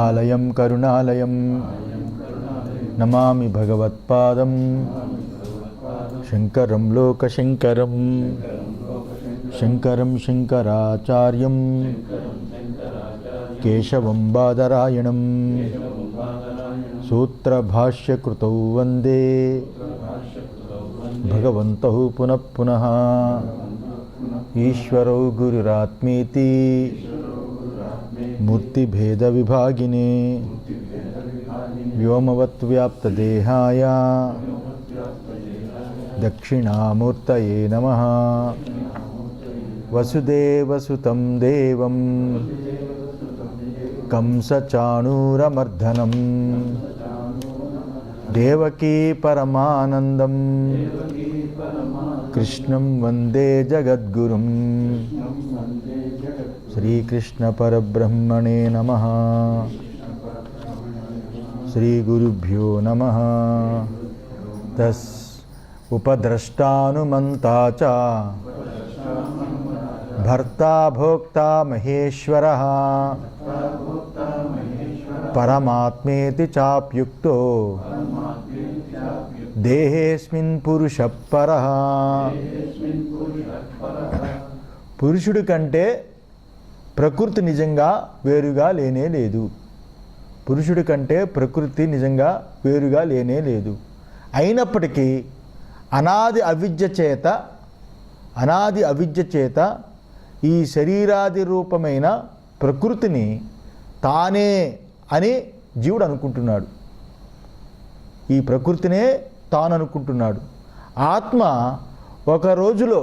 ఆలయం కరుణాలయం నమామి భగవత్పాదం శంకరం లోకశంకరం శంకరం శంకరాచార్యం కేశవం బాదరాయణం సూత్రభాష్యకృతౌ వందే భగవంతౌ పునః పునః ఈశ్వరౌ గురురాత్మేతి మూర్తిభేద విభాగినే వ్యోమవత్ వ్యాప్తదేహాయ దక్షిణామూర్తయే నమః వసుదేవసుతం దేవం కంసచాణూరమర్దనం దేవకీ పరమానందం కృష్ణం వందే జగద్గురుం శ్రీకృష్ణ పరబ్రహ్మణే నమః శ్రీ గురుభ్యో నమః తస్ ఉపద్రష్టానుమంతా చ భర్తా భోక్తా మహేశ్వరః పరమాత్మేతి చాప్యుక్తో దేహేస్మిన్ పురుషః పరః. పురుషుడి కంటే ప్రకృతి నిజంగా వేరుగా లేనే లేదు. పురుషుడి కంటే ప్రకృతి నిజంగా వేరుగా లేనే లేదు. అయినప్పటికీ అనాది అవిద్య చేత ఈ శరీరాది రూపమైన ప్రకృతిని తానే అని జీవుడు అనుకుంటున్నాడు. ఈ ప్రకృతినే తాను అనుకుంటున్నాడు. ఆత్మ ఒక రోజులో,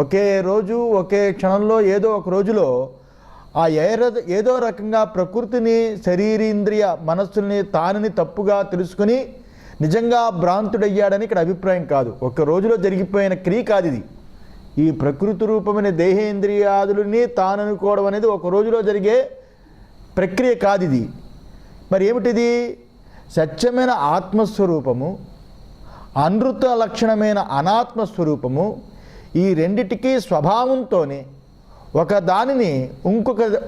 ఒకే రోజు ఒకే క్షణంలో ఏదో ఒక రోజులో ఆ ఏదో రకంగా ప్రకృతిని, శరీరేంద్రియ మనస్సుని తానని తప్పుగా తెలుసుకుని నిజంగా భ్రాంతుడయ్యాడని ఇక్కడ అభిప్రాయం కాదు. ఒక రోజులో జరిగిపోయిన క్రియ కాదు ఇది. ఈ ప్రకృతి రూపమైన దేహేంద్రియాదులని తాననుకోవడం అనేది ఒక రోజులో జరిగే ప్రక్రియ కాదు ఇది. మరి ఏమిటిది? సత్యమైన ఆత్మస్వరూపము, అనృత లక్షణమైన అనాత్మస్వరూపము, ఈ రెండిటికీ స్వభావంతోనే ఒక దానిని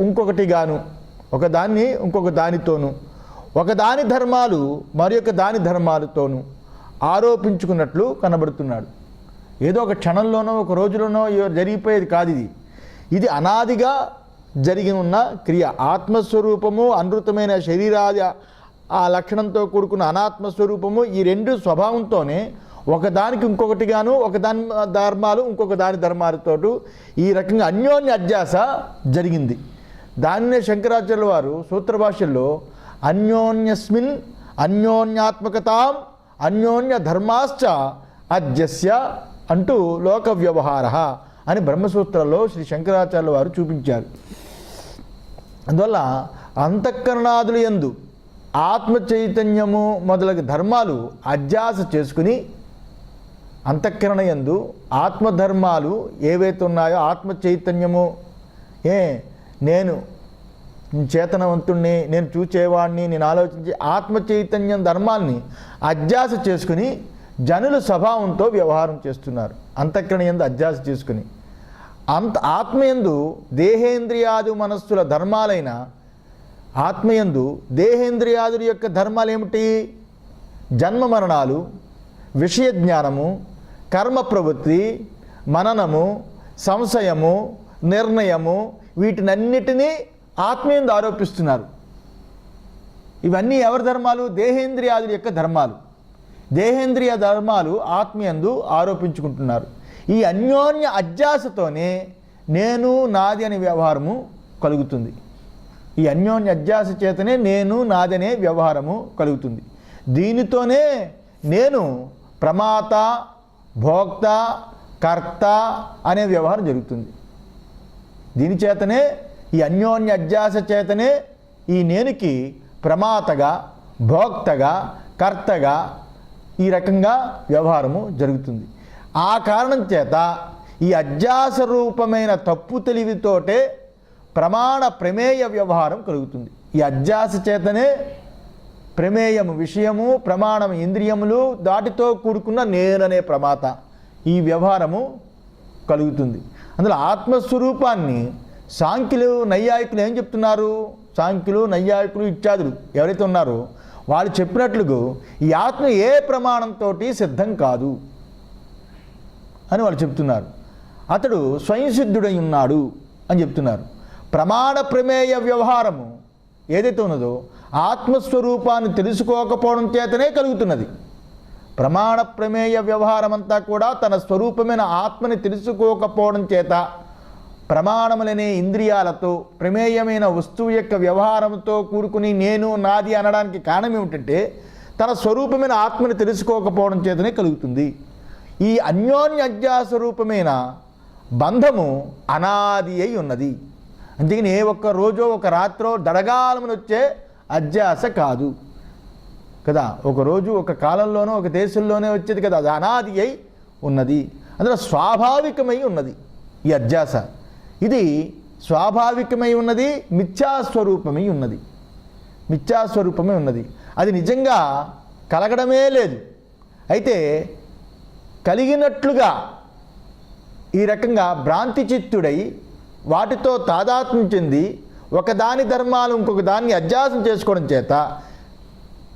ఇంకొకటిగాను, ఒక దాన్ని ఇంకొక దానితోనూ, ఒకదాని ధర్మాలు మరొక దాని ధర్మాలతోనూ ఆరోపించుకున్నట్లు కనబడుతున్నాడు. ఏదో ఒక క్షణంలోనో ఒక రోజులోనో జరిగిపోయేది కాదు ఇది. ఇది అనాదిగా జరిగి ఉన్న క్రియ. ఆత్మస్వరూపము, అనృతమైన శరీరాది ఆ లక్షణంతో కూడుకున్న అనాత్మస్వరూపము, ఈ రెండు స్వభావంతోనే ఒకదానికి ఇంకొకటిగాను, ఒకదాని ధర్మాలు ఇంకొక దాని ధర్మాలతో ఈ రకంగా అన్యోన్య అధ్యాస జరిగింది. దాన్నే శంకరాచార్యుల వారు సూత్రభాష్యంలో అన్యోన్యస్మిన్ అన్యోన్యాత్మకతాం అన్యోన్య ధర్మాశ్చ అధ్యస్య అంటూ లోక వ్యవహార అని బ్రహ్మసూత్రాల్లో శ్రీ శంకరాచార్యుల వారు చూపించారు. అందువల్ల అంతఃకరణాదులు యందు ఆత్మ చైతన్యము మొదలగు ధర్మాలు అధ్యాస చేసుకుని, అంతఃకరణ యందు ఆత్మధర్మాలు ఏవైతే ఉన్నాయో, ఆత్మ చైతన్యము, నేను చేతనవంతుణ్ణి, నేను చూచేవాడిని, నేను ఆలోచించి ఆత్మ చైతన్యం ధర్మాల్ని అధ్యాస చేసుకుని జనుల స్వభావంతో వ్యవహారం చేస్తున్నారు. అంతఃకరణ యందు అధ్యాస చేసుకుని ఆత్మయందు దేహేంద్రియాదు మనస్సుల ధర్మాలైన ఆత్మయందు దేహేంద్రియాదుల యొక్క ధర్మాలు ఏమిటి? జన్మ మరణాలు, విషయ జ్ఞానము, కర్మ ప్రవృత్తి, మననము, సంశయము, నిర్ణయము, వీటినన్నిటినీ ఆత్మయందు ఆరోపిస్తున్నారు. ఇవన్నీ ఎవరి ధర్మాలు? దేహేంద్రియాదుల యొక్క ధర్మాలు. దేహేంద్రియ ధర్మాలు ఆత్మయందు ఆరోపించుకుంటున్నారు. ఈ అన్యోన్య అధ్యాసతోనే నేను నాది అనే వ్యవహారము కలుగుతుంది. ఈ అన్యోన్య అధ్యాస చేతనే నేను నాదనే వ్యవహారము కలుగుతుంది. దీనితోనే నేను ప్రమాత, భోక్త, కర్త అనే వ్యవహారం జరుగుతుంది. దీని చేతనే, ఈ అన్యోన్య అధ్యాస చేతనే ఈ నేనుకి ప్రమాతగా, భోక్తగా, కర్తగా ఈ రకంగా వ్యవహారము జరుగుతుంది. ఆ కారణం చేత ఈ అధ్యాస రూపమైన తప్పు తెలివితోటే ప్రమాణ ప్రమేయ వ్యవహారం కలుగుతుంది. ఈ అధ్యాస చేతనే ప్రమేయము విషయము, ప్రమాణం ఇంద్రియములు, దాటితో కూడుకున్న నేననే ప్రమాత ఈ వ్యవహారము కలుగుతుంది. అందులో ఆత్మస్వరూపాన్ని సాంఖ్యులు నైయాయికులు ఏం చెప్తున్నారు? సాంఖ్యులు నైయాయికులు ఇత్యాదులు ఎవరైతే ఉన్నారో వాళ్ళు చెప్పినట్లుగా ఈ ఆత్మ ఏ ప్రమాణంతో సిద్ధం కాదు అని వాళ్ళు చెప్తున్నారు. అతడు స్వయం సిద్ధుడై ఉన్నాడు అని చెప్తున్నారు. ప్రమాణ ప్రమేయ వ్యవహారము ఏదైతే ఉన్నదో ఆత్మస్వరూపాన్ని తెలుసుకోకపోవడం చేతనే కలుగుతున్నది. ప్రమాణ ప్రమేయ వ్యవహారం అంతా కూడా తన స్వరూపమైన ఆత్మని తెలుసుకోకపోవడం చేత ప్రమాణములనే ఇంద్రియాలతో ప్రమేయమైన వస్తువు యొక్క వ్యవహారంతో కూడుకుని నేను నాది అనడానికి కారణం ఏమిటంటే తన స్వరూపమైన ఆత్మని తెలుసుకోకపోవడం చేతనే కలుగుతుంది. ఈ అన్యోన్య అధ్యాస రూపమైన బంధము అనాది అయి ఉన్నది. అందుకని ఏ ఒక్క రోజో ఒక రాత్రో దడగాలమని వచ్చే అధ్యాస కాదు కదా, ఒకరోజు ఒక కాలంలోనో ఒక దేశంలోనే వచ్చేది కదా, అది అనాది అయి ఉన్నది. అందులో స్వాభావికమై ఉన్నది ఈ అధ్యాస. ఇది స్వాభావికమై ఉన్నది, మిథ్యాస్వరూపమై ఉన్నది. మిథ్యాస్వరూపమే ఉన్నది. అది నిజంగా కలగడమే లేదు. అయితే కలిగినట్లుగా ఈ రకంగా భ్రాంతి చిత్తుడై వాటితో తాదాత్మ్యం చెంది ఒకదాని ధర్మాలు ఇంకొక దాన్ని అధ్యాసం చేసుకోవడం చేత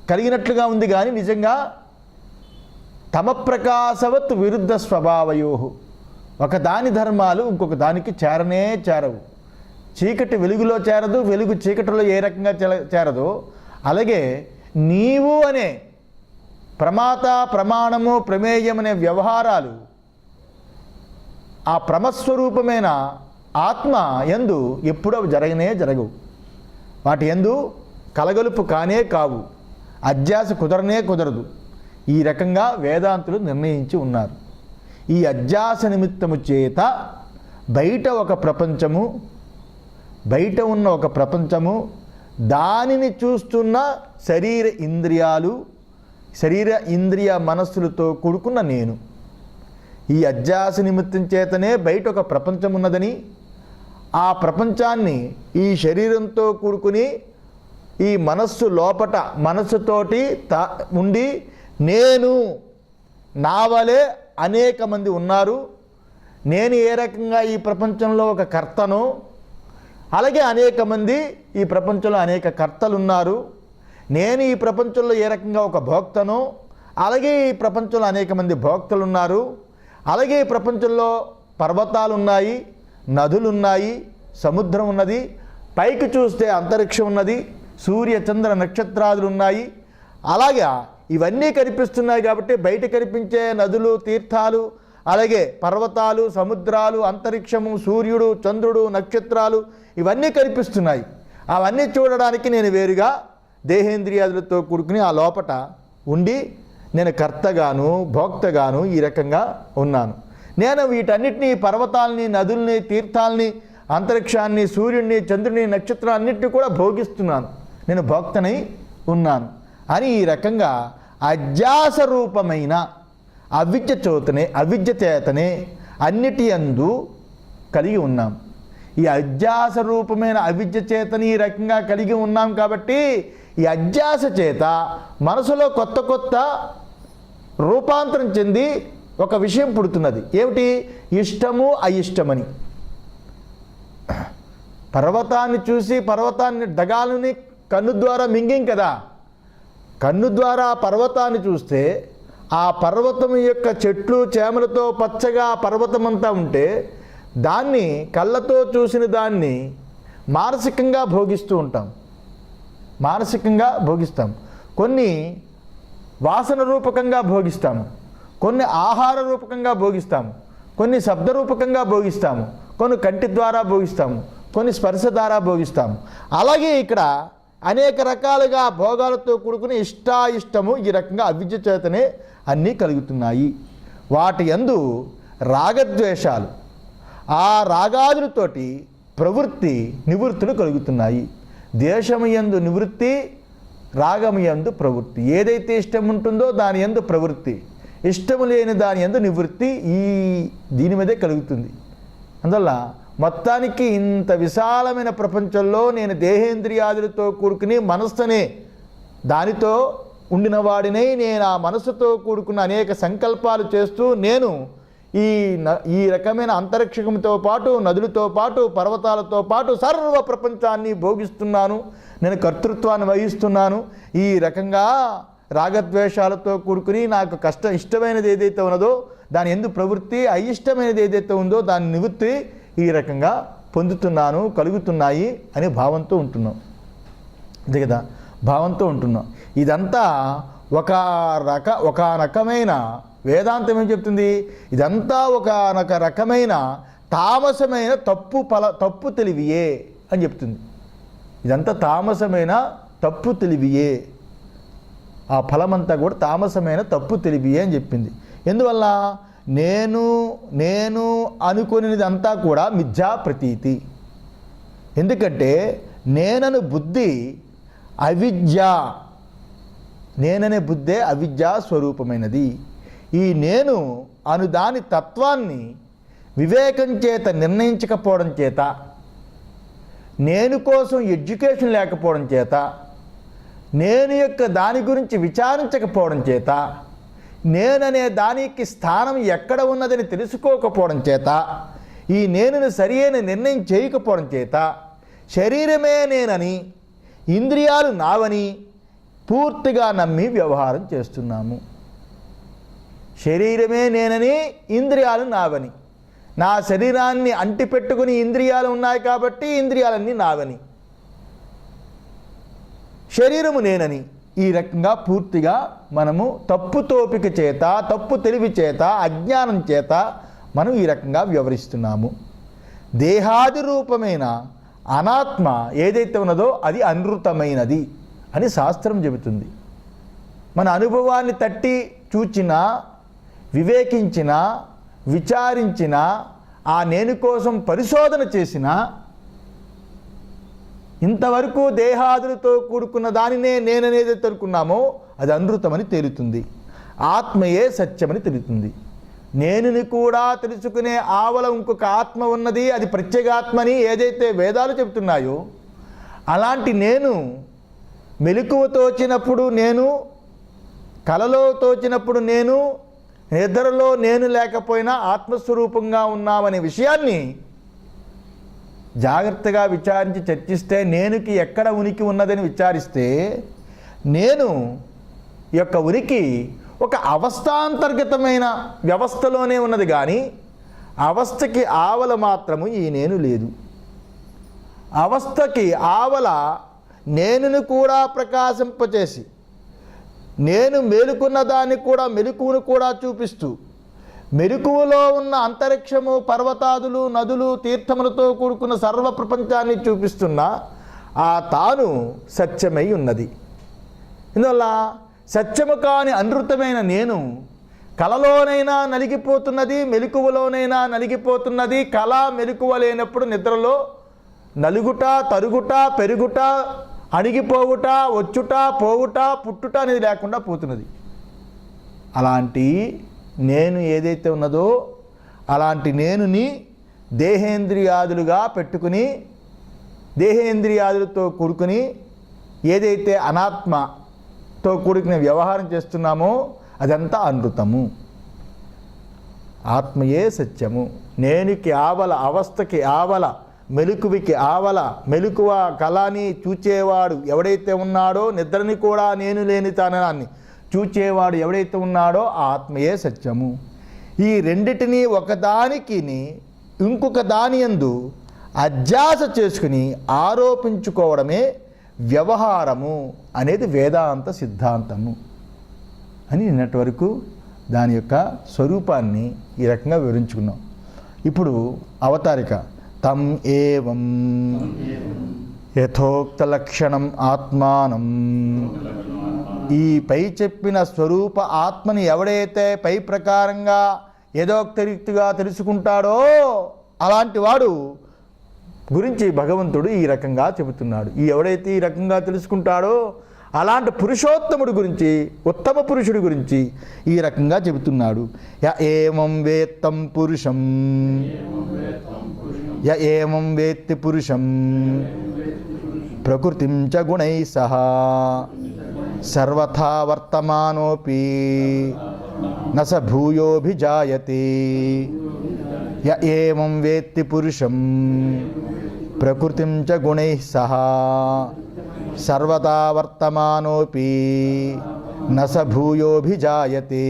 కలిగినట్లుగా ఉంది. కానీ నిజంగా తమ ప్రకాశవత్ విరుద్ధ స్వభావయో, ఒకదాని ధర్మాలు ఇంకొక దానికి చేరనే చేరవు. చీకటి వెలుగులో చేరదు, వెలుగు చీకటిలో ఏ రకంగా చేరదో అలాగే నీవు అనే ప్రమాత ప్రమాణము ప్రమేయం అనే వ్యవహారాలు ఆ ప్రమస్వరూపమైన ఆత్మ యందు ఎప్పుడూ జరగనే జరగవు. వాటి యందు కలగలుపు కానే కావు, అధ్యాస కుదరనే కుదరదు. ఈ రకంగా వేదాంతులు నిర్ణయించి ఉన్నారు. ఈ అధ్యాస నిమిత్తము చేత బయట ఒక ప్రపంచము, బయట ఉన్న ఒక ప్రపంచము, దానిని చూస్తున్న శరీర ఇంద్రియాలు, శరీర ఇంద్రియ మనస్సులతో కూడుకున్న నేను, ఈ అధ్యాస నిమిత్తం చేతనే బయట ఒక ప్రపంచం ఉన్నదని, ఆ ప్రపంచాన్ని ఈ శరీరంతో కూడుకుని ఈ మనస్సు లోపట మనస్సుతోటి ఉండి నేను నా వలె అనేక మంది ఉన్నారు, నేను ఏ రకంగా ఈ ప్రపంచంలో ఒక కర్తను, అలాగే అనేక మంది ఈ ప్రపంచంలో అనేక కర్తలు ఉన్నారు, నేను ఈ ప్రపంచంలో ఏ రకంగా ఒక భోక్తను, అలాగే ఈ ప్రపంచంలో అనేక మంది భోక్తలు ఉన్నారు, అలాగే ఈ ప్రపంచంలో పర్వతాలు ఉన్నాయి, నదులు ఉన్నాయి, సముద్రం ఉన్నది, పైకి చూస్తే అంతరిక్షం ఉన్నది, సూర్య చంద్ర నక్షత్రాదులు ఉన్నాయి. అలాగా ఇవన్నీ కనిపిస్తున్నాయి కాబట్టి బయట కనిపించే నదులు, తీర్థాలు, అలాగే పర్వతాలు, సముద్రాలు, అంతరిక్షము, సూర్యుడు, చంద్రుడు, నక్షత్రాలు ఇవన్నీ కనిపిస్తున్నాయి. అవన్నీ చూడడానికి నేను వేరుగా దేహేంద్రియాదులతో కూడుకుని ఆ లోపట ఉండి నేను కర్తగాను భోక్తగాను ఈ రకంగా ఉన్నాను. నేను వీటన్నిటినీ, పర్వతాలని, నదుల్ని, తీర్థాలని, అంతరిక్షాన్ని, సూర్యుడిని, చంద్రుని, నక్షత్రాలన్నింటినీ కూడా భోగిస్తున్నాను, నేను భోక్తనై ఉన్నాను అని ఈ రకంగా అధ్యాస రూపమైన అవిద్య చేతనే అన్నిటి యందు కలిగి ఉన్నాం. ఈ అధ్యాస రూపమైన అవిద్య చేతని ఈ రకంగా కలిగి ఉన్నాం కాబట్టి ఈ అధ్యాస చేత మనసులో కొత్త కొత్త రూపాంతరం చెంది ఒక విషయం పుడుతున్నది. ఏమిటి? ఇష్టము అయిష్టమని. పర్వతాన్ని చూసి పర్వతాన్ని డగాలని కన్ను ద్వారా మింగిం కదా, కన్ను ద్వారా పర్వతాన్ని చూస్తే ఆ పర్వతం యొక్క చెట్లు చేమలతో పచ్చగా పర్వతమంతా ఉంటే దాన్ని కళ్ళతో చూసిన దాన్ని మానసికంగా భోగిస్తూ ఉంటాం, మానసికంగా భోగిస్తాం. కొన్ని వాసన రూపకంగా భోగిస్తాము, కొన్ని ఆహార రూపకంగా భోగిస్తాము, కొన్ని శబ్ద రూపకంగా భోగిస్తాము, కొన్ని కంటి ద్వారా భోగిస్తాము, కొన్ని స్పర్శ ద్వారా భోగిస్తాము. అలాగే ఇక్కడ అనేక రకాలుగా భోగాలతో కూడుకుని ఇష్టాయిష్టము ఈ రకంగా అవిద్య చేతనే అన్నీ కలుగుతున్నాయి. వాటి యందు రాగద్వేషాలు, ఆ రాగాదులతోటి ప్రవృత్తి నివృత్తులు కలుగుతున్నాయి. దేశము యందు నివృత్తి, రాగము యందు ప్రవృత్తి. ఏదైతే ఇష్టం ఉంటుందో దాని యందు ప్రవృత్తి, ఇష్టము లేని దాని యందు నివృత్తి దీని మీదే కలుగుతుంది. అందువల్ల మొత్తానికి ఇంత విశాలమైన ప్రపంచంలో నేను దేహేంద్రియాదులతో కూడుకుని మనస్సునే దానితో ఉండిన వాడినై నేను ఆ మనస్సుతో కూడుకున్న అనేక సంకల్పాలు చేస్తూ నేను ఈ రకమైన అంతరిక్షంతో పాటు, నదులతో పాటు, పర్వతాలతో పాటు సర్వ ప్రపంచాన్ని భోగిస్తున్నాను, నేను కర్తృత్వాన్ని వహిస్తున్నాను. ఈ రకంగా రాగద్వేషాలతో కూడుకుని నాకు ఇష్టమైనది ఏదైతే ఉన్నదో దాని ఎందు ప్రవృత్తి, అయిష్టమైనది ఏదైతే ఉందో దాని నివృత్తి ఈ రకంగా పొందుతున్నాను, కలుగుతున్నాయి అనే భావంతో ఉంటున్నాం. అంతే కదా, భావంతో ఉంటున్నాం. ఇదంతా ఒక రకమైన వేదాంతం ఏం చెప్తుంది? ఇదంతా ఒక రకమైన తామసమైన తప్పు తెలివియే అని చెప్తుంది. ఇదంతా తామసమైన తప్పు తెలివియే, ఆ ఫలమంతా కూడా తామసమైన తప్పు తెలివియే అని చెప్పింది. ఎందువల్ల? నేను అనుకునేదంతా కూడా మిథ్యా ప్రతీతి. ఎందుకంటే నేనను బుద్ధి అవిద్య, నేననే బుద్ధే అవిద్యా స్వరూపమైనది. ఈ నేను అను దాని తత్వాన్ని వివేకం చేత నిర్ణయించకపోవడం చేత, నేను కోసం ఎడ్యుకేషన్ లేకపోవడం చేత, నేను యొక్క దాని గురించి విచారించకపోవడం చేత, నేననే దానికి స్థానం ఎక్కడ ఉన్నదని తెలుసుకోకపోవడం చేత, ఈ నేనుని సరియైన నిర్ణయం చేయకపోవడం చేత శరీరమే నేనని, ఇంద్రియాలు నావని పూర్తిగా నమ్మి వ్యవహారం చేస్తున్నాము. శరీరమే నేనని, ఇంద్రియాలు నావని, నా శరీరాన్ని అంటిపెట్టుకుని ఇంద్రియాలు ఉన్నాయి కాబట్టి ఇంద్రియాలన్నీ నావని, శరీరము నేనని, ఈ రకంగా పూర్తిగా మనము తప్పు తోపిక చేత, తప్పు తెలివి చేత, అజ్ఞానం చేత మనం ఈ రకంగా వ్యవహరిస్తున్నాము. దేహాది రూపమైన అనాత్మ ఏదైతే ఉన్నదో అది అనృతమైనది అని శాస్త్రం చెబుతుంది. మన అనుభవాన్ని తట్టి చూచినా, వివేకించినా, విచారించినా, ఆ నేను కోసం పరిశోధన చేసినా ఇంతవరకు దేహాదులతో కూడుకున్న దానినే నేననేది తెలుకున్నామో అది అనృతమని తేలుతుంది. ఆత్మయే సత్యమని తెలుస్తుంది. నేనుని కూడా తెలుసుకునే ఆవల ఇంకొక ఆత్మ ఉన్నది, అది ప్రత్యేగాత్మని ఏదైతే వేదాలు చెబుతున్నాయో అలాంటి నేను మెలకువ తోచినప్పుడు నేను, కలలో తోచినప్పుడు నేను, నిద్రలో నేను లేకపోయినా ఆత్మస్వరూపంగా ఉన్నామనే విషయాన్ని జాగ్రత్తగా విచారించి చర్చిస్తే, నేనుకి ఎక్కడ ఉనికి ఉన్నదని విచారిస్తే, నేను యొక్క ఉనికి ఒక అవస్థాంతర్గతమైన వ్యవస్థలోనే ఉన్నది కానీ అవస్థకి ఆవల మాత్రము ఈ నేను లేదు. అవస్థకి ఆవల నేనును కూడా ప్రకాశింపచేసి, నేను మేలుకున్న దాన్ని కూడా, మెలకువను కూడా చూపిస్తూ, మెలకువలో ఉన్న అంతరిక్షము, పర్వతాదులు, నదులు, తీర్థములతో కూడుకున్న సర్వ ప్రపంచాన్ని చూపిస్తున్న ఆ తాను సత్యమై ఉన్నది. ఇందువల్ల సత్యము కాని అనృతమైన నేను కలలోనైనా నలిగిపోతున్నది, మెలకువలోనైనా నలిగిపోతున్నది. కళ మెలకువ లేనప్పుడు నిద్రలో నలుగుట, తరుగుట, పెరుగుట, అణిగిపోవుట, వచ్చుట, పోవుట, పుట్టుట అనేది లేకుండా పోతున్నది. అలాంటి నేను ఏదైతే ఉన్నదో అలాంటి నేనుని దేహేంద్రియాదులుగా పెట్టుకుని, దేహేంద్రియాదులతో కూడుకుని ఏదైతే అనాత్మతో కూడుకుని వ్యవహారం చేస్తున్నామో అదంతా అనృతము. ఆత్మయే సత్యము. నేనుకి ఆవల, అవస్థకి ఆవల, మెలకువికి ఆవల, మెలకువ కళని చూచేవాడు ఎవడైతే ఉన్నాడో, నిద్రని కూడా నేను లేని తనాన్ని చూచేవాడు ఎవడైతే ఉన్నాడో ఆ ఆత్మయే సత్యము. ఈ రెండిటిని ఒకదానికి ఇంకొక దాని యందు అధ్యాస చేసుకుని ఆరోపించుకోవడమే వ్యవహారము అనేది వేదాంత సిద్ధాంతము అని నిన్నటి వరకు దాని యొక్క స్వరూపాన్ని ఈ రకంగా వివరించుకున్నాం. ఇప్పుడు అవతారిక. తం ఏవం యథోక్త లక్షణం ఆత్మానం, ఈ పై చెప్పిన స్వరూప ఆత్మని ఎవడైతే పై ప్రకారంగా యథోక్తరీతిగా తెలుసుకుంటాడో అలాంటి వాడు గురించి భగవంతుడు ఈ రకంగా చెబుతున్నాడు. ఎవడైతే ఈ రకంగా తెలుసుకుంటాడో అలాంటి పురుషోత్తముడి గురించి, ఉత్తమ పురుషుడి గురించి ఈ రకంగా చెబుతున్నాడు. య ఏమం వేత్తం పురుషం, య ఏమం వేత్తి పురుషం ప్రకృతిం చ గుణై సహా సర్వథా వర్తమానోపి న స భూయోభిజాయతే య ఏవం వేత్తి పురుషం ప్రకృతిం చ గుణైః సహ సర్వదా వర్తమానోపి న స భూయోభిజాయతే.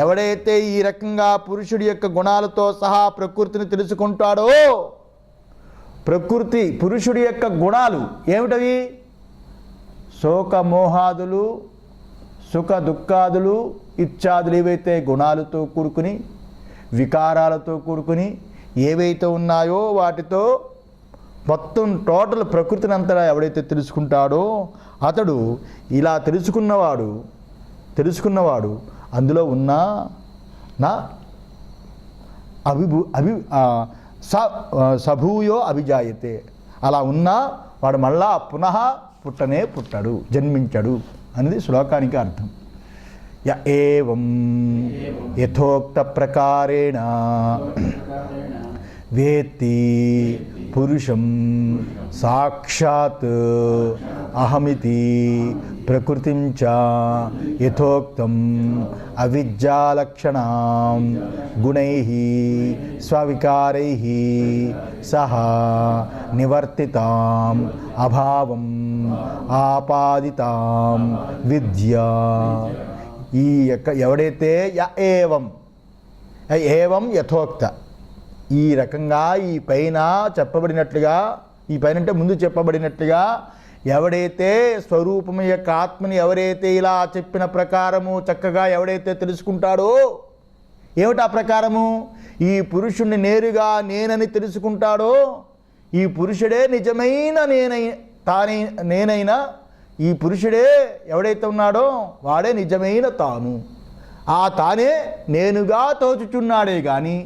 ఎవడైతే ఈ రకంగా పురుషుడి యొక్క గుణాలతో సహా ప్రకృతిని తెలుసుకుంటాడో, ప్రకృతి పురుషుడి యొక్క గుణాలు ఏమిటవి? శోకమోహాదులు, సుఖ దుఃఖాదులు ఇత్యాదులు ఏవైతే గుణాలతో కూడుకుని, వికారాలతో కూడుకుని ఏవైతే ఉన్నాయో వాటితో మొత్తం టోటల్ ప్రకృతిని అంతటా ఎవడైతే తెలుసుకుంటాడో అతడు ఇలా తెలుసుకున్నవాడు అందులో ఉన్న నా సభూయో అభిజాయతే. అలా ఉన్నా వాడు మళ్ళా పునః పుట్టడు, జన్మించడు అనేది శ్లోకానికి అర్థం. య ఏవం యథోక్త ప్రకారేణ వేత్తి పురుషం సాక్షాత్ అహమితి ప్రకృతిం చ యథోక్తం అవిద్యాలక్షణాం గుణైః స్వవికారైః సహ నివర్తితాం అభావం ఆపాదితాం విద్యా. ఈ యొక్క ఎవడైతే ఏవం యథోక్త ఈ రకంగా ఈ పైన చెప్పబడినట్లుగా, ఈ పైన అంటే ముందు చెప్పబడినట్లుగా ఎవడైతే స్వరూపం యొక్క ఆత్మని ఎవరైతే ఇలా చెప్పిన ప్రకారము చక్కగా ఎవడైతే తెలుసుకుంటాడో, ఏమిటా ప్రకారము? ఈ పురుషుణ్ణి నేరుగా నేనని తెలుసుకుంటాడో, ఈ పురుషుడే నిజమైన నేనైనా ఈ పురుషుడే ఎవడైతే ఉన్నాడో వాడే నిజమైన తాను. ఆ తానే నేనుగా తోచుచున్నాడే కానీ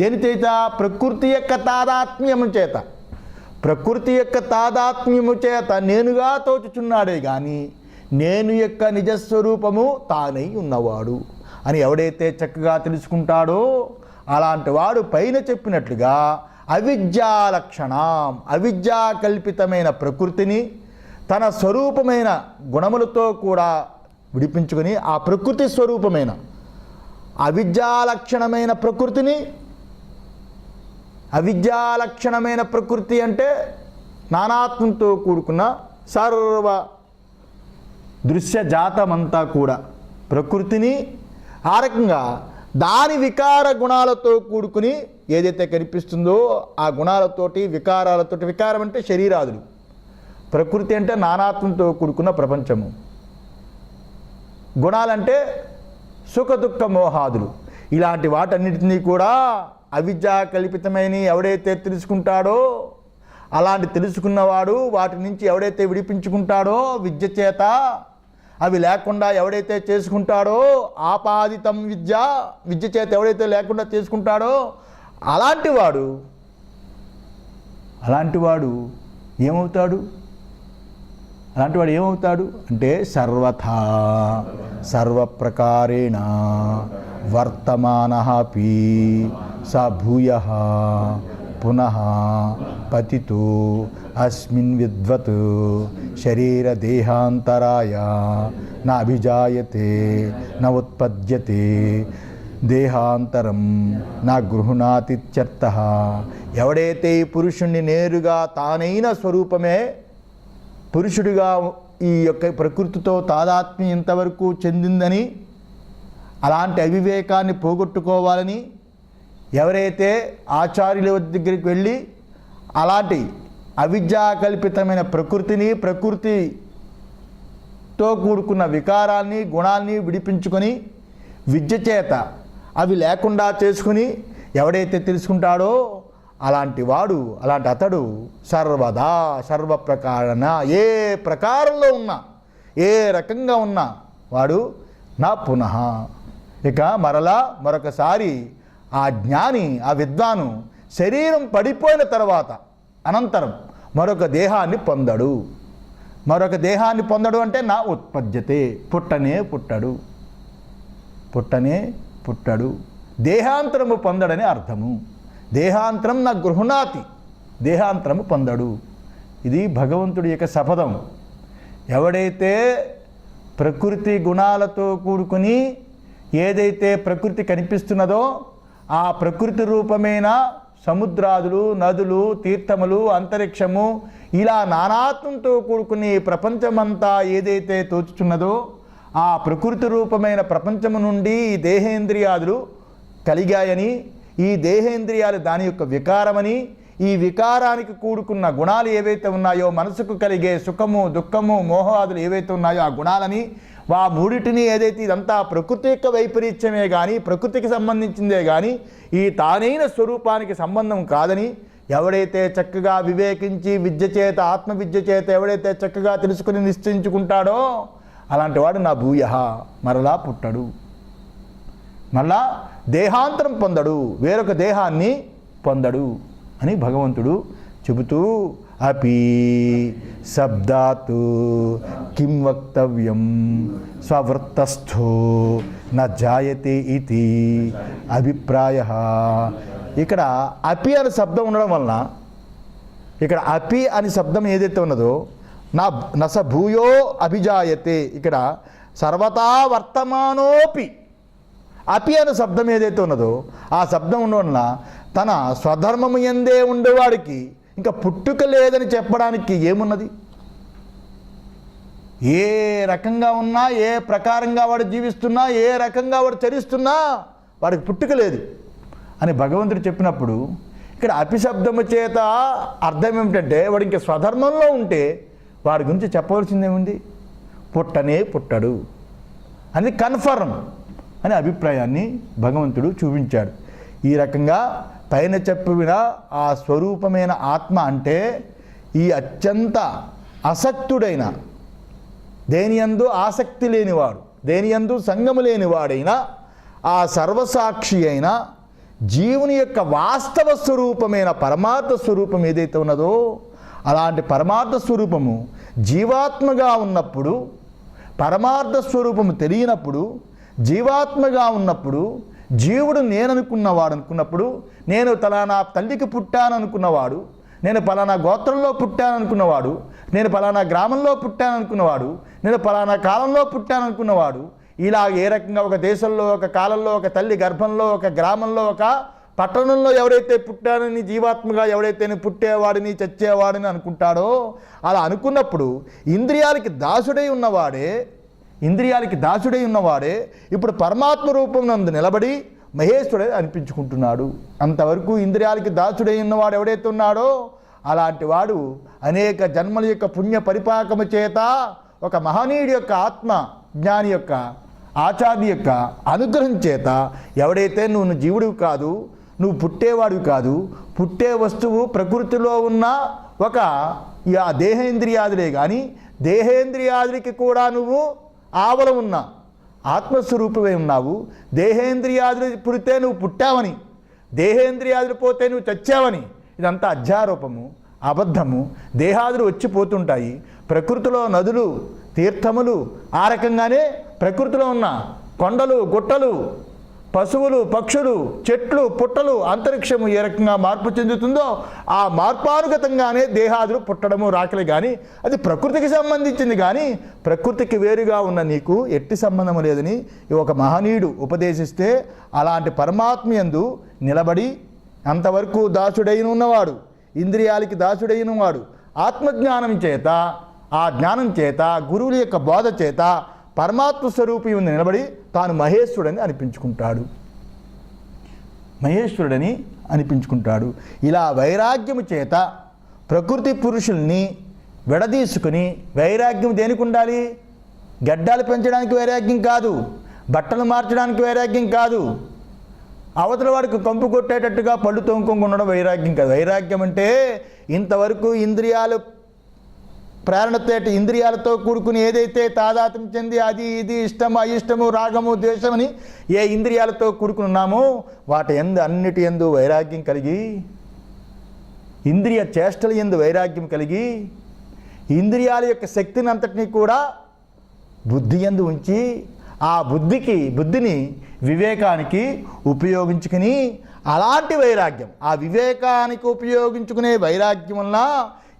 దేని చేత? ప్రకృతి యొక్క తాదాత్మ్యము చేత. ప్రకృతి యొక్క తాదాత్మ్యము చేత నేనుగా తోచుచున్నాడే కానీ నేను యొక్క నిజస్వరూపము తానై ఉన్నవాడు అని ఎవడైతే చక్కగా తెలుసుకుంటాడో అలాంటి వాడు పైన చెప్పినట్లుగా అవిద్యాలక్షణం, అవిద్యా కల్పితమైన ప్రకృతిని తన స్వరూపమైన గుణములతో కూడా విడిపించుకొని ఆ ప్రకృతి స్వరూపమైన అవిద్యాలక్షణమైన ప్రకృతిని, అవిద్యాలక్షణమైన ప్రకృతి అంటే నానాత్మంతో కూడుకున్న సర్వ దృశ్యజాతమంతా కూడా ప్రకృతిని ఆ రకంగా దాని వికార గుణాలతో కూడుకుని ఏదైతే కనిపిస్తుందో ఆ గుణాలతోటి వికారాలతోటి, వికారం అంటే శరీరాదులు, ప్రకృతి అంటే నానాత్మంతో కూడుకున్న ప్రపంచము, గుణాలంటే సుఖ దుఃఖ మోహాదులు, ఇలాంటి వాటన్నిటినీ కూడా అవిద్యా కల్పితమైన ఎవడైతే తెలుసుకుంటాడో అలాంటి తెలుసుకున్నవాడు వాటి నుంచి ఎవడైతే విడిపించుకుంటాడో విద్య చేత, అవి లేకుండా ఎవడైతే చేసుకుంటాడో ఆపాదితం విద్య చేత ఎవడైతే లేకుండా చేసుకుంటాడో అలాంటి వాడు ఏమవుతాడు? అంటే సర్వథా సర్వప్రకారేణ వర్తమానః అపి స భూయః పునః పతితో అస్మిన్ విద్వత్ శరీరదేహాంతరాయ న అభిజాయతే న ఉత్పద్యతే దేహాంతరం నా గృహ్ణాతిత్యర్థః. ఎవడైతే ఈ పురుషుణ్ణి నేరుగా తానైన స్వరూపమే పురుషుడిగా ఈ యొక్క ప్రకృతితో తాదాత్మ్యం ఇంతవరకు చెందిందని, అలాంటి అవివేకాన్ని పోగొట్టుకోవాలని ఎవరైతే ఆచార్యుల దగ్గరికి వెళ్ళి అలాంటి అవిద్యాకల్పితమైన ప్రకృతిని, ప్రకృతితో కూడుకున్న వికారాన్ని, గుణాన్ని విడిపించుకొని విద్య చేత అవి లేకుండా చేసుకుని ఎవడైతే తెలుసుకుంటాడో అలాంటి అతడు సర్వదా సర్వప్రకారణ ఏ ప్రకారంలో ఉన్నా, ఏ రకంగా ఉన్నా వాడు నా పునః ఇక మరొకసారి ఆ జ్ఞాని, ఆ విద్వాను శరీరం పడిపోయిన తర్వాత అనంతరం మరొక దేహాన్ని పొందడు అంటే నా ఉత్పద్యతే, పుట్టనే పుట్టడు, దేహాంతరము పొందడని అర్థము. దేహాంతరం నా గృహ్ణాతి, దేహాంతరము పొందడు. ఇది భగవంతుడి యొక్క శపథం. ఎవడైతే ప్రకృతి గుణాలతో కూడుకుని ఏదైతే ప్రకృతి కనిపిస్తున్నదో ఆ ప్రకృతి రూపమైన సముద్రాదులు, నదులు, తీర్థములు, అంతరిక్షము, ఇలా నానాత్వంతో కూడుకుని ప్రపంచమంతా ఏదైతే తోచుచున్నదో ఆ ప్రకృతి రూపమైన ప్రపంచము నుండి ఈ దేహేంద్రియాదులు కలిగాయని, ఈ దేహేంద్రియాలు దాని యొక్క వికారమని, ఈ వికారానికి కూడుకున్న గుణాలు ఏవైతే ఉన్నాయో మనసుకు కలిగే సుఖము, దుఃఖము, మోహాదులు ఏవైతే ఉన్నాయో ఆ గుణాలని, ఆ మూడిటిని ఏదైతే ఇదంతా ప్రకృతి యొక్క వైపరీత్యమే కానీ ప్రకృతికి సంబంధించిందే కానీ ఈ తానైన స్వరూపానికి సంబంధం కాదని ఎవడైతే చక్కగా వివేకించి విద్య చేత, ఆత్మవిద్య చేత ఎవడైతే చక్కగా తెలుసుకుని నిశ్చయించుకుంటాడో అలాంటి వాడు నా భూయః మరలా పుట్టడు, మరలా దేహాంతరం పొందడు, వేరొక దేహాన్ని పొందడు అని భగవంతుడు చెబుతూ అపి శబ్దాత్ కిం వక్తవ్యం స్వవృత్తస్థో న జాయతే ఇతి అభిప్రాయః. ఇక్కడ అపి అనే శబ్దం ఉండడం వలన ఇక్కడ అపి అనే శబ్దం ఏదైతే ఉన్నదో నస భూయో అభిజాయతే, ఇక్కడ సర్వతా వర్తమానోపి అపి అనే శబ్దం ఏదైతే ఉన్నదో ఆ శబ్దం ఉండడం వలన తన స్వధర్మము యందే ఉండేవాడికి ఇంకా పుట్టుక లేదని చెప్పడానికి ఏమున్నది? ఏ రకంగా ఉన్నా, ఏ ప్రకారంగా వాడు జీవిస్తున్నా, ఏ రకంగా వాడు చరిస్తున్నా వాడికి పుట్టుక లేదు అని భగవంతుడు చెప్పినప్పుడు ఇక్కడ అపిశబ్దము చేత అర్థం ఏమిటంటే వాడు ఇంకా స్వధర్మంలో ఉంటే వాడి గురించి చెప్పవలసిందేముంది? పుట్టనే పుట్టడు అని కన్ఫర్మ్ అనే అభిప్రాయాన్ని భగవంతుడు చూపించాడు. ఈ రకంగా పైన చెప్పిన ఆ స్వరూపమైన ఆత్మ అంటే ఈ అత్యంత అసక్తుడైన, దేనియందు ఆసక్తి లేనివాడు, దేనియందు సంగము లేనివాడైన ఆ సర్వసాక్షి అయిన జీవుని యొక్క వాస్తవ స్వరూపమైన పరమార్థ స్వరూపం ఏదైతే ఉన్నదో అలాంటి పరమార్థ స్వరూపము జీవాత్మగా ఉన్నప్పుడు, పరమార్థ స్వరూపము తెలియనప్పుడు, జీవాత్మగా ఉన్నప్పుడు జీవుడు నేననుకున్నవాడు అనుకున్నప్పుడు, నేను ఫలానా తల్లికి పుట్టాను అనుకున్నవాడు, నేను ఫలానా గోత్రంలో పుట్టాను అనుకున్నవాడు, నేను ఫలానా గ్రామంలో పుట్టాను అనుకున్నవాడు, నేను ఫలానా కాలంలో పుట్టాను అనుకున్నవాడు, ఇలా ఏ రకంగా ఒక దేశంలో, ఒక కాలంలో, ఒక తల్లి గర్భంలో, ఒక గ్రామంలో, ఒక పట్టణంలో ఎవరైతే పుట్టానని జీవాత్మగా ఎవరైతే పుట్టేవాడిని చచ్చేవాడిని అనుకుంటాడో అలా అనుకున్నప్పుడు ఇంద్రియాలకి దాసుడై ఉన్నవాడే ఇప్పుడు పరమాత్మ రూపం నందు నిలబడి మహేశ్వరుడే అనిపించుకుంటున్నాడు. అంతవరకు ఇంద్రియాలకి దాసుడై ఉన్నవాడు ఎవడైతే ఉన్నాడో అలాంటి వాడు అనేక జన్మల యొక్క పుణ్య పరిపాకము చేత ఒక మహనీయుడి యొక్క ఆత్మ జ్ఞాని యొక్క ఆచార్య యొక్క అనుగ్రహం చేత ఎవడైతే నువ్వు జీవుడివి కాదు, నువ్వు పుట్టేవాడివి కాదు, పుట్టే వస్తువు ప్రకృతిలో ఉన్న ఒక దేహేంద్రియాదులే కానీ దేహేంద్రియాదులకి కూడా నువ్వు ఆవల ఉన్న ఆత్మస్వరూపమే ఉన్నావు. దేహేంద్రియాదులు పుడితే నువ్వు పుట్టావని, దేహేంద్రియాదులు పోతే నువ్వు చచ్చావని ఇదంతా అధ్యారోపము, అబద్ధము. దేహాదులు వచ్చిపోతుంటాయి. ప్రకృతిలో నదులు, తీర్థములు, ఆ రకంగానే ప్రకృతిలో ఉన్న కొండలు, గుట్టలు, పశువులు, పక్షులు, చెట్లు, పుట్టలు, అంతరిక్షము ఏ రకంగా మార్పు చెందుతుందో ఆ మార్పానుగతంగానే దేహాదులు పుట్టడము రాకలే కానీ అది ప్రకృతికి సంబంధించింది కానీ ప్రకృతికి వేరుగా ఉన్న నీకు ఎట్టి సంబంధము లేదని ఒక మహనీయుడు ఉపదేశిస్తే అలాంటి పరమాత్మయందు నిలబడి అంతవరకు దాసుడైన ఉన్నవాడు, ఇంద్రియాలకి దాసుడైన వాడు ఆత్మజ్ఞానం చేత, ఆ జ్ఞానం చేత, గురువుల యొక్క బోధ చేత పరమాత్మ స్వరూపి నిలబడి తాను మహేశ్వరుడని అనిపించుకుంటాడు. ఇలా వైరాగ్యము చేత ప్రకృతి పురుషుల్ని విడదీసుకుని, వైరాగ్యం దేనికి ఉండాలి? గడ్డాలు పెంచడానికి వైరాగ్యం కాదు, బట్టలు మార్చడానికి వైరాగ్యం కాదు, అవతల వాడికి కంపు కొట్టేటట్టుగా పళ్ళు తోముకొని ఉండడం వైరాగ్యం కాదు. వైరాగ్యం అంటే ఇంతవరకు ఇంద్రియాలు ప్రేరణతోటి ఇంద్రియాలతో కూడుకుని ఏదైతే తాదాత్మ్యం చెంది అది ఇది ఇష్టము, అయిష్టము, రాగము, ద్వేషమని ఏ ఇంద్రియాలతో కూడుకుని ఉన్నామో వాటి అన్నిటి యందు వైరాగ్యం కలిగి, ఇంద్రియ చేష్టల యందు వైరాగ్యం కలిగి, ఇంద్రియాల యొక్క శక్తిని అంతటినీ కూడా బుద్ధి యందు ఉంచి ఆ బుద్ధిని వివేకానికి ఉపయోగించుకుని అలాంటి వైరాగ్యం, ఆ వివేకానికి ఉపయోగించుకునే వైరాగ్యం వల్ల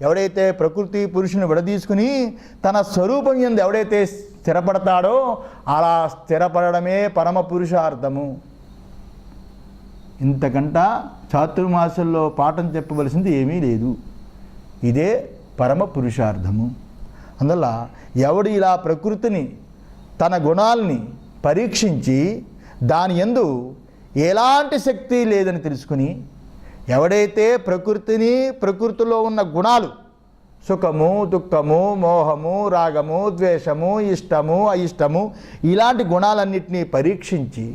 ఎవడైతే ప్రకృతి పురుషుని విడదీసుకుని తన స్వరూపం యందు ఎవడైతే స్థిరపడతాడో అలా స్థిరపడడమే పరమ పురుషార్థము. ఇంతకంట చాతుర్మాసంలో పాఠం చెప్పవలసింది ఏమీ లేదు. ఇదే పరమ పురుషార్థము. అందువల్ల ఎవడు ఇలా ప్రకృతిని తన గుణాలని పరీక్షించి దాని యందు ఎలాంటి శక్తి లేదని తెలుసుకుని ఎవడైతే ప్రకృతిని ప్రకృతిలో ఉన్న గుణాలు సుఖము దుఃఖము మోహము రాగము ద్వేషము ఇష్టము అయిష్టము ఇలాంటి గుణాలన్నింటినీ పరీక్షించి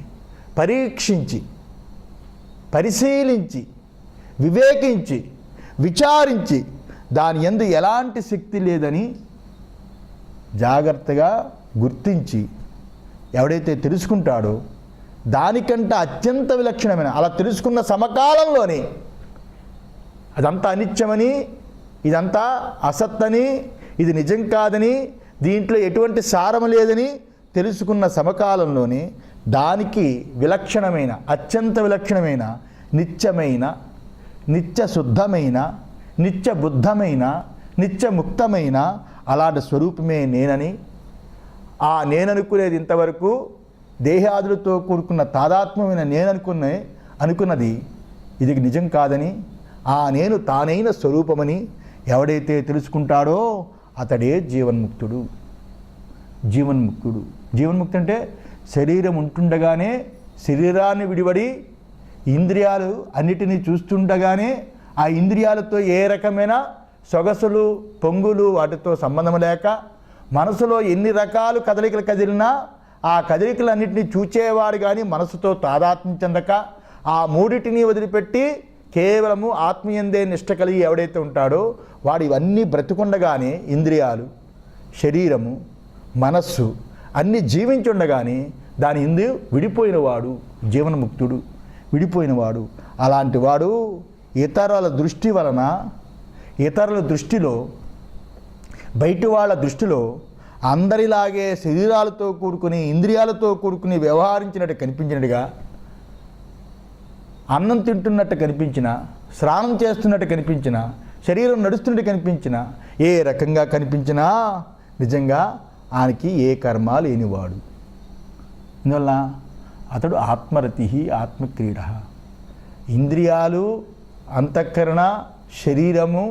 పరిశీలించి వివేకించి విచారించి దాని యందు ఎలాంటి శక్తి లేదని జాగ్రత్తగా గుర్తించి ఎవడైతే తెలుసుకుంటాడో దానికంటే అత్యంత విలక్షణమైన అలా తెలుసుకున్న సమకాలంలోనే అదంతా అనిత్యమని ఇదంతా అసత్తని ఇది నిజం కాదని దీంట్లో ఎటువంటి సారము లేదని తెలుసుకున్న సమకాలంలోనే దానికి విలక్షణమైన అత్యంత విలక్షణమైన నిత్యమైన నిత్యశుద్ధమైన నిత్యబుద్ధమైన నిత్యముక్తమైన అలాంటి స్వరూపమే నేనని ఆ నేననుకునేది ఇంతవరకు దేహాదులతో కూడుకున్న తాదాత్మ్యమైన అనుకున్నది ఇది నిజం కాదని ఆ నేను తానైన స్వరూపమని ఎవడైతే తెలుసుకుంటాడో అతడే జీవన్ముక్తుడు. జీవన్ముక్తి అంటే శరీరం ఉంటుండగానే శరీరాన్ని విడివడి ఇంద్రియాలు అన్నిటినీ చూస్తుండగానే ఆ ఇంద్రియాలతో ఏ రకమైన సొగసులు పొంగులు వాటితో సంబంధం లేక మనసులో ఎన్ని రకాలు కదలికలు కదిలినా ఆ కదలికలన్నింటినీ చూచేవాడు కానీ మనసుతో తాదాత్మ్యం చెందక ఆ మూడిటిని వదిలిపెట్టి కేవలము ఆత్మీయందే నిష్ట కలిగి ఎవడైతే ఉంటాడో వాడు ఇవన్నీ బ్రతికుండగానే ఇంద్రియాలు శరీరము మనస్సు అన్నీ జీవించుండగానే దాని ఇందు విడిపోయినవాడు జీవన్ముక్తుడు. విడిపోయినవాడు అలాంటి వాడు ఇతరుల దృష్టిలో బయటి వాళ్ళ దృష్టిలో అందరిలాగే శరీరాలతో కూడుకుని ఇంద్రియాలతో కూడుకుని వ్యవహరించినట్టు కనిపించినట్టుగా అన్నం తింటున్నట్టు కనిపించిన స్నానం చేస్తున్నట్టు కనిపించిన శరీరం నడుస్తున్నట్టు కనిపించిన ఏ రకంగా కనిపించినా నిజంగా ఆయనకి ఏ కర్మ లేనివాడు. అందువల్ల అతడు ఆత్మరతి ఆత్మక్రీడ. ఇంద్రియాలు అంతఃకరణ శరీరము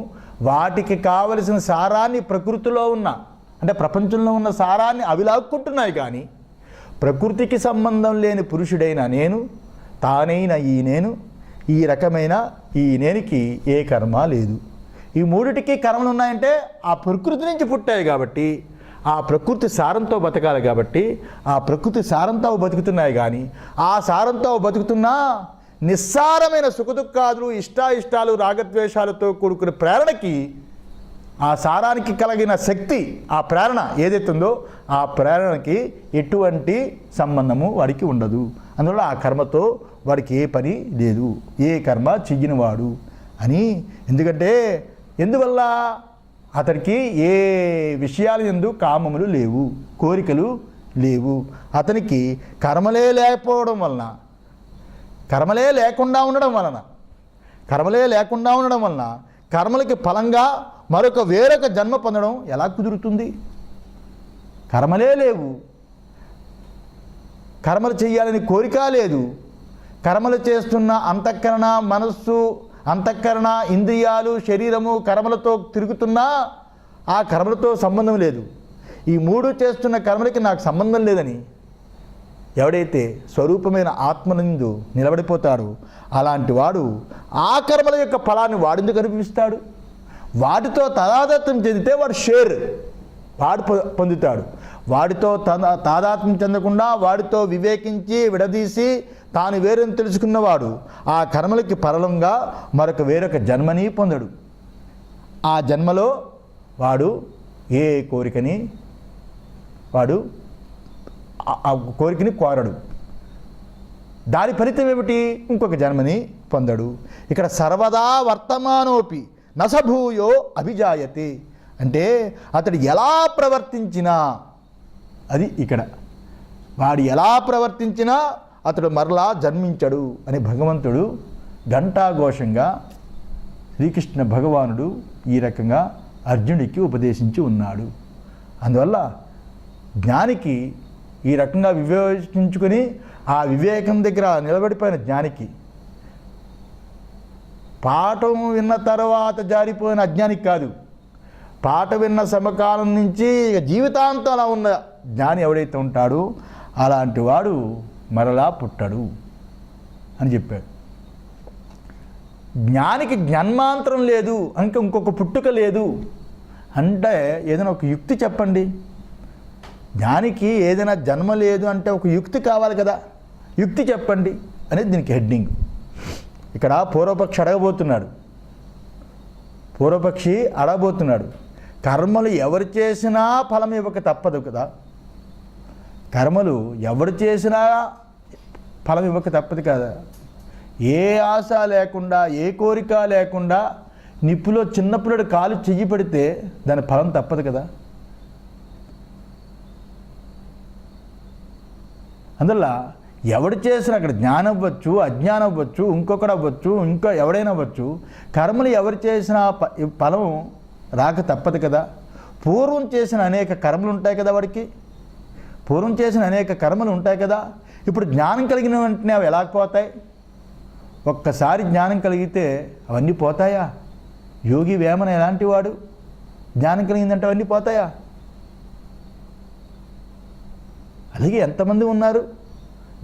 వాటికి కావలసిన సారాన్ని ప్రకృతిలో ఉన్న అంటే ప్రపంచంలో ఉన్న సారాన్ని అవి లాక్కుంటున్నాయి. కానీ ప్రకృతికి సంబంధం లేని పురుషుడైన నేను తానైన ఈ రకమైన ఈ నేనికి ఏ కర్మ లేదు. ఈ మూడిటికి కర్మలు ఉన్నాయంటే ఆ ప్రకృతి నుంచి పుట్టాయి కాబట్టి ఆ ప్రకృతి సారంతో బతకాలి కాబట్టి ఆ ప్రకృతి సారంతో బతుకుతున్నాయి. కానీ ఆ సారంతో బతుకుతున్నా నిస్సారమైన సుఖదుఖాదులు ఇష్టాయిష్టాలు రాగద్వేషాలతో కూడుకున్న ప్రేరణకి ఆ సారానికి కలిగిన శక్తి ఆ ప్రేరణ ఏదైతుందో ఆ ప్రేరణకి ఎటువంటి సంబంధము వాడికి ఉండదు. అందువల్ల ఆ కర్మతో వాడికి ఏ పని లేదు, ఏ కర్మ చెయ్యనివాడు అని. ఎందువల్ల అతనికి ఏ విషయాల యందు కామములు లేవు, కోరికలు లేవు. అతనికి కర్మలే లేకపోవడం వలన కర్మలే లేకుండా ఉండడం వలన కర్మలకి ఫలంగా వేరొక జన్మ పొందడం ఎలా కుదురుతుంది? కర్మలే లేవు, కర్మలు చేయాలని కోరిక లేదు. కర్మలు చేస్తున్న అంతఃకరణ మనస్సు అంతఃకరణ ఇంద్రియాలు శరీరము కర్మలతో తిరుగుతున్నా ఆ కర్మలతో సంబంధం లేదు. ఈ మూడు చేస్తున్న కర్మలకి నాకు సంబంధం లేదని ఎవడైతే స్వరూపమైన ఆత్మనందు నిలబడిపోతాడో అలాంటి వాడు ఆ కర్మల యొక్క ఫలాన్ని వాడెందుకు అనిపిస్తాడు? వాటితో తాదాత్మ్యం చెందితే వాడు పొందుతాడు. వాడితో తాదాత్మ్యం చెందకుండా వాడితో వివేకించి విడదీసి తాను వేరని తెలుసుకున్నవాడు ఆ కర్మలకి ఫలంగా వేరొక జన్మని పొందడు. ఆ జన్మలో వాడు ఏ కోరికని కోరడు. దాని ఫలితం ఏమిటి? ఇంకొక జన్మని పొందడు. ఇక్కడ సర్వదా వర్తమానోపి నసభూయో అభిజాయతే అంటే అతడు ఎలా ప్రవర్తించినా అది ఇక్కడ వాడు ఎలా ప్రవర్తించినా అతడు మరలా జన్మించడు అని భగవంతుడు ఘంటాఘోషంగా శ్రీకృష్ణ భగవానుడు ఈ రకంగా అర్జునుడికి ఉపదేశించి ఉన్నాడు. అందువల్ల జ్ఞానికి ఈ రకంగా వివేచించుకొని ఆ వివేకం దగ్గర నిలబడిపోయిన జ్ఞానికి, పాఠం విన్న తర్వాత జారిపోయిన అజ్ఞానికి కాదు, పాట విన్న సమకాలం నుంచి జీవితాంతం అలా ఉన్న జ్ఞాని ఎవడైతే ఉంటాడో అలాంటి వాడు మరలా పుట్టడు అని చెప్పాడు. జ్ఞానికి జన్మాంతరం లేదు, ఇంకొక పుట్టుక లేదు అంటే ఏదైనా ఒక యుక్తి చెప్పండి. జ్ఞానికి ఏదైనా జన్మ లేదు అంటే ఒక యుక్తి కావాలి కదా, యుక్తి చెప్పండి అనేది దీనికి హెడ్డింగ్. ఇక్కడ పూర్వపక్షి అడగబోతున్నాడు, కర్మలు ఎవరు చేసినా ఫలం ఇవ్వక తప్పదు కదా, కర్మలు ఎవరు చేసినా ఫలం ఇవ్వక తప్పదు కదా. ఏ ఆశ లేకుండా, ఏ కోరిక లేకుండా నిప్పులో చిన్నపిల్లడు కాలు చెయ్యి పెడితే దాని ఫలం తప్పదు కదా. అందువల్ల ఎవడు చేసినా అక్కడ జ్ఞానం అవ్వచ్చు, అజ్ఞానం అవ్వచ్చు, ఇంకొకడు అవ్వచ్చు, ఇంకా ఎవడైనా అవ్వచ్చు, కర్మలు ఎవరు చేసినా ఫలం రాక తప్పదు కదా. పూర్వం చేసిన అనేక కర్మలు ఉంటాయి కదా, ఇప్పుడు జ్ఞానం కలిగిన వెంటనే అవి ఎలా పోతాయి? ఒక్కసారి జ్ఞానం కలిగితే అవన్నీ పోతాయా? యోగి వేమన ఎలాంటి వాడు? జ్ఞానం కలిగిందంటే అవన్నీ పోతాయా? అలాగే ఎంతమంది ఉన్నారు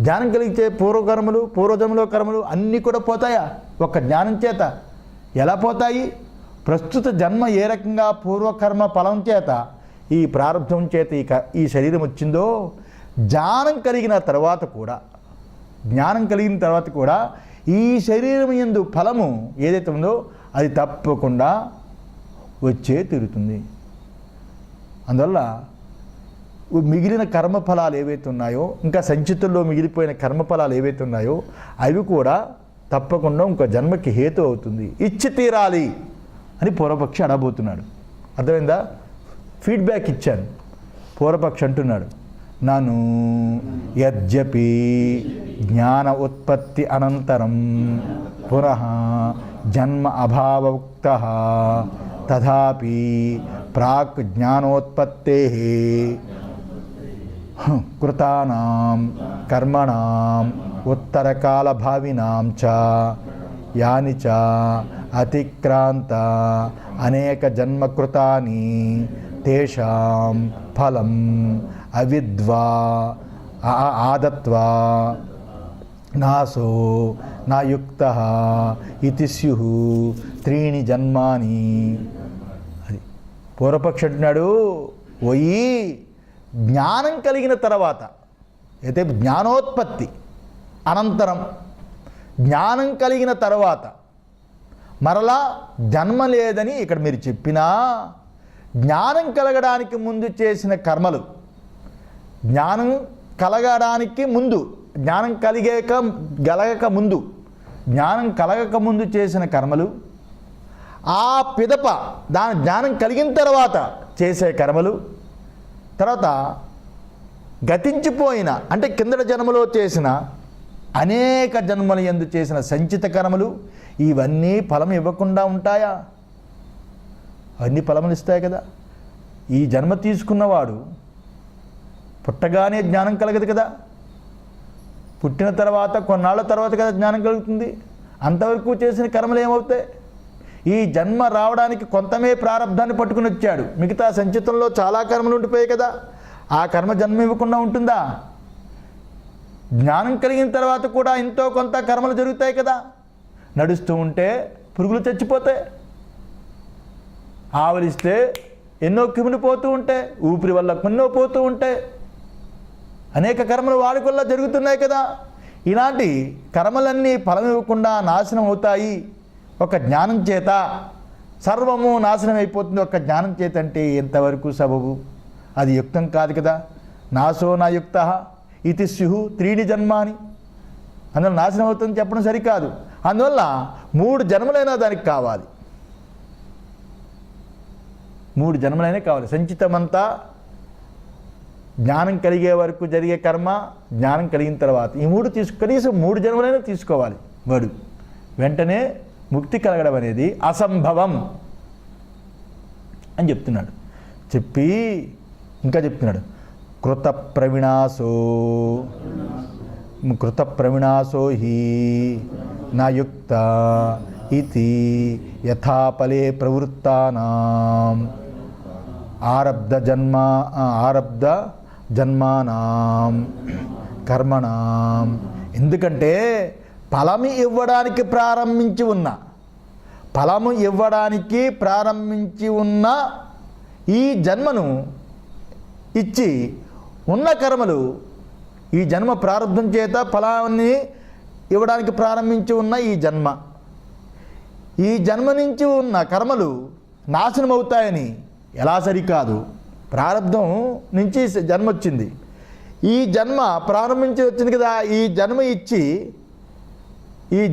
జ్ఞానం కలిగితే పూర్వజన్మలో కర్మలు అన్నీ కూడా పోతాయా ఒక్క జ్ఞానం చేత? ఎలా పోతాయి? ప్రస్తుత జన్మ ఏ రకంగా పూర్వకర్మ ఫలం చేత, ఈ ప్రారంభం చేత ఈ శరీరం వచ్చిందో, జ్ఞానం కలిగిన తర్వాత కూడా ఈ శరీరం యందు ఫలము ఏదైతే ఉందో అది తప్పకుండా వచ్చే తీరుతుంది. అందువల్ల మిగిలిన కర్మఫలాలు ఏవైతే ఉన్నాయో, ఇంకా సంచితుల్లో మిగిలిపోయిన కర్మఫలాలు ఏవైతే ఉన్నాయో అవి కూడా తప్పకుండా ఇంకో జన్మకి హేతు అవుతుంది, ఇచ్చి తీరాలి అని పూర్వపక్షి అడగబోతున్నాడు. అర్థమైందా? ఫీడ్బ్యాక్ ఇచ్చాను. పూర్వపక్షి అంటున్నాడు, నను యద్యపి జ్ఞాన ఉత్పత్తి అనంతరం పునః జన్మ అభావోక్తః తథాపి ప్రాక్ జ్ఞానోత్పత్తేః కృతానాం కర్మణాం ఉత్తరకాలభావినాం చ యాని చ అతిక్రాంత అనేక జన్మకృతాని తేషాం ఫలం అవిద్వా ఆదత్వా నాసో నాయుక్తః ఇతి స్యుః త్రీణి జన్మాని. అది పూర్వపక్షి అంటున్నాడు, ఓయి జ్ఞానం కలిగిన తర్వాత, అయితే జ్ఞానోత్పత్తి అనంతరం, జ్ఞానం కలిగిన తర్వాత మరలా జన్మ లేదని ఇక్కడ మీరు చెప్పినా, జ్ఞానం కలగడానికి ముందు చేసిన కర్మలు, జ్ఞానం కలగడానికి ముందు, జ్ఞానం కలగక ముందు చేసిన కర్మలు, ఆ పిదప దాని జ్ఞానం కలిగిన తర్వాత చేసే కర్మలు, తర్వాత గతించిపోయిన అంటే కిందటి జన్మలో చేసిన అనేక జన్మల యందు చేసిన సంచిత కర్మలు, ఇవన్నీ ఫలం ఇవ్వకుండా ఉంటాయా? అవన్నీ ఫలములు ఇస్తాయి కదా. ఈ జన్మ తీసుకున్నవాడు పుట్టగానే జ్ఞానం కలగదు కదా, పుట్టిన తర్వాత కొన్నాళ్ళ తర్వాత కదా జ్ఞానం కలుగుతుంది. అంతవరకు చేసిన కర్మలు ఏమవుతాయి? ఈ జన్మ రావడానికి కొంతమే ప్రారంధాన్ని పట్టుకుని వచ్చాడు, మిగతా సంచితంలో చాలా కర్మలు ఉండిపోయాయి కదా. ఆ కర్మ జన్మ ఇవ్వకుండా ఉంటుందా? జ్ఞానం కలిగిన తర్వాత కూడా ఎంతో కొంత కర్మలు జరుగుతాయి కదా. నడుస్తూ ఉంటే పురుగులు చచ్చిపోతాయి, ఆవలిస్తే ఎన్నో కిమిడిపోతూ ఉంటాయి, ఊపిరి వల్ల ఎన్నో పోతూ ఉంటాయి, అనేక కర్మలు వాడి వల్ల జరుగుతున్నాయి కదా. ఇలాంటి కర్మలన్నీ ఫలం ఇవ్వకుండా నాశనం అవుతాయి ఒక జ్ఞానం చేత. సర్వము నాశనం అయిపోతుంది ఒక జ్ఞానం చేత అంటే ఎంతవరకు సబబు? అది యుక్తం కాదు కదా. నాశో నా యుక్త ఇతి స్యుః త్రీణి జన్మాని, అందువల్ల నాశనం అవుతుందని చెప్పడం సరికాదు. అందువల్ల 3 జన్మలైనా దానికి కావాలి, 3 జన్మలైనా కావాలి. సంచితమంతా జ్ఞానం కలిగే వరకు జరిగే కర్మ, జ్ఞానం కలిగిన తర్వాత ఈ 3 కనీసం 3 జన్మలైనా తీసుకోవాలి వాడు. వెంటనే ముక్తి కలగడం అనేది అసంభవం. అని చెప్తున్నాడు. చెప్పి ఇంకా చెప్తున్నాడు, కృత ప్రవిణాసో హి నాయుక్త ఇతి యథాపలే ప్రవృత్తానాం ఆరబ్ధ జన్మానాం కర్మణాం. ఎందుకంటే ఫలము ఇవ్వడానికి ప్రారంభించి ఉన్న ఈ జన్మను ఇచ్చి ఉన్న కర్మలు, ఈ జన్మ ప్రారంభం చేత ఫలాన్ని ఇవ్వడానికి ప్రారంభించి ఉన్న ఈ జన్మ నుంచి ఉన్న కర్మలు నాశనం అవుతాయని ఎలా సరికాదు. ప్రారంధం నుంచి జన్మ వచ్చింది, ఈ జన్మ ప్రారంభించి వచ్చింది కదా, ఈ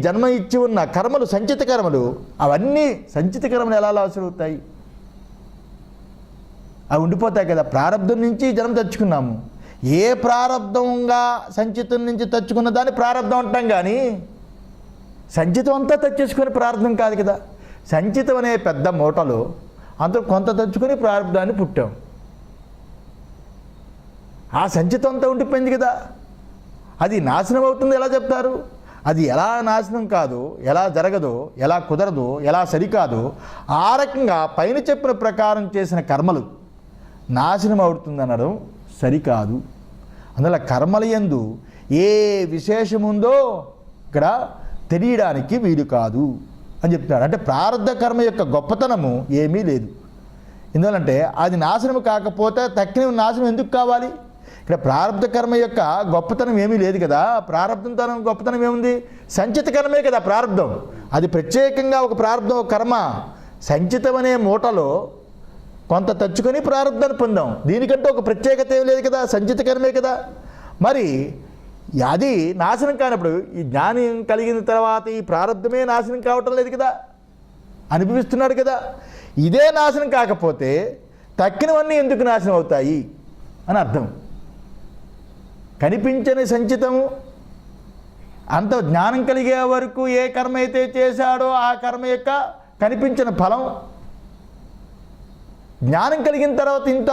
జన్మ ఇచ్చి ఉన్న కర్మలు సంచిత కర్మలు, అవన్నీ సంచిత కర్మలు ఎలా నాశనం అవుతాయి? అవి ఉండిపోతాయి కదా. ప్రారంధం నుంచి జన్మ తెచ్చుకున్నాము, ఏ ప్రారంధంగా సంచితం నుంచి తెచ్చుకున్న దాన్ని ప్రారంధం అంటాం, కానీ సంచితం అంతా తెచ్చేసుకుని ప్రారంధం కాదు కదా. సంచితం అనే పెద్ద మూటలో అంత కొంత తెచ్చుకొని ప్రారంధాన్ని పుట్టాం, ఆ సంచితం అంతా ఉండిపోయింది కదా. అది నాశనం అవుతుంది ఎలా చెప్తారు? అది ఎలా నాశనం కాదు, ఎలా జరగదో, ఎలా కుదరదో, ఎలా సరికాదో, ఆ రకంగా పైన చెప్పిన ప్రకారం చేసిన కర్మలు నాశనం అవుతుంది అనడం సరికాదు. అందువల్ల కర్మల యందు ఏ విశేషముందో ఇక్కడ తెలియడానికి వీలు కాదు అని చెప్తున్నాడు. అంటే ప్రారంధ కర్మ యొక్క గొప్పతనము ఏమీ లేదు. ఎందువల్లంటే అది నాశనం కాకపోతే తక్కిన నాశనం ఎందుకు కావాలి? ఇక్కడ ప్రారంధ కర్మ యొక్క గొప్పతనం ఏమీ లేదు కదా. ప్రారంధం గొప్పతనం ఏముంది? సంచిత కర్మే కదా ప్రారంధం. అది ప్రత్యేకంగా ఒక ప్రారంధం కర్మ సంచితం అనే మూటలో కొంత తెచ్చుకొని ప్రారంధాన్ని పొందాం. దీనికంటే ఒక ప్రత్యేకత ఏం లేదు కదా, సంచిత కర్మే కదా. మరి అది నాశనం కానప్పుడు ఈ జ్ఞానం కలిగిన తర్వాత ఈ ప్రారంధమే నాశనం కావటం లేదు కదా, అనుభవిస్తున్నాడు కదా. ఇదే నాశనం కాకపోతే తక్కినవన్నీ ఎందుకు నాశనం అవుతాయి అని అర్థం. కనిపించని సంచితము అంత జ్ఞానం కలిగే వరకు ఏ కర్మ అయితే చేశాడో ఆ కర్మ యొక్క కనిపించిన ఫలం జ్ఞానం కలిగిన తర్వాత ఇంత